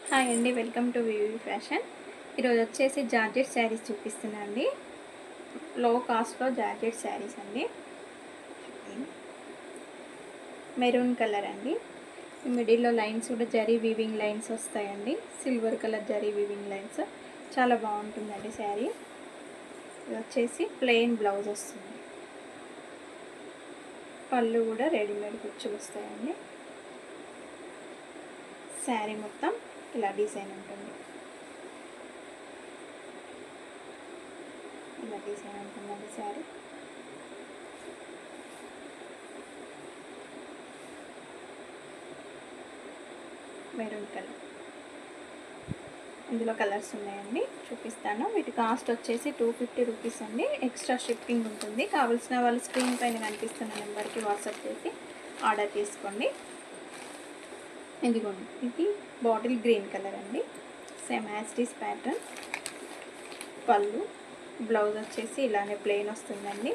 Hi అండి, welcome to V V fashion. ఈరోజు వచ్చేసి జార్జెట్ శారీస్ చూపిస్తున్నా అండి. లో కాస్ట్లో జార్జెట్ శారీస్ అండి. మెరూన్ కలర్ అండి. మిడిల్లో లైన్స్ కూడా జరీ వీవింగ్ లైన్స్ వస్తాయండి. Silver colour zari weaving lines. చాలా బాగుంటుందండి శారీ. ఇది వచ్చేసి ప్లెయిన్ బ్లౌజ్ వస్తుంది. పళ్ళు కూడా రెడీమేడ్ కుచ్చు వస్తాయండి. శారీ మొత్తం ఇలా డిజైన్ ఉంటుంది. ఇలా డిజైన్ ఉంటుందండి శారీ. Maroon colour. ఇందులో కలర్స్ ఉన్నాయండి, చూపిస్తాను. వీటి కాస్ట్ వచ్చేసి 250 రూపీస్ అండి. ఎక్స్ట్రా షిప్పింగ్ ఉంటుంది. కావాల్సిన వాళ్ళు స్క్రీన్ పైన కనిపిస్తున్న నెంబర్కి వాట్సాప్ చేసి ఆర్డర్ చేసుకోండి. ఇదిగోండి, ఇది బాటిల్ గ్రీన్ కలర్ అండి. Same as this pattern. పళ్ళు, బ్లౌజ్ వచ్చేసి ఇలానే ప్లెయిన్ వస్తుందండి.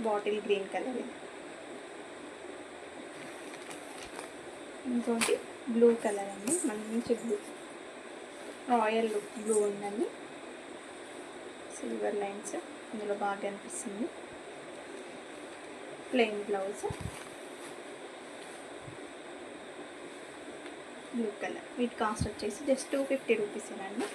Bottle green colour. ఇంకోటి బ్లూ కలర్ అండి, మంచి బ్లూ, రాయల్ బ్లూ ఉందండి. సిల్వర్ లైన్స్ ఇందులో బాగా అనిపిస్తుంది. Plain blouse, blue colour. వీటి కాస్ట్ వచ్చేసి జస్ట్ 250 రూపీస్ అండి.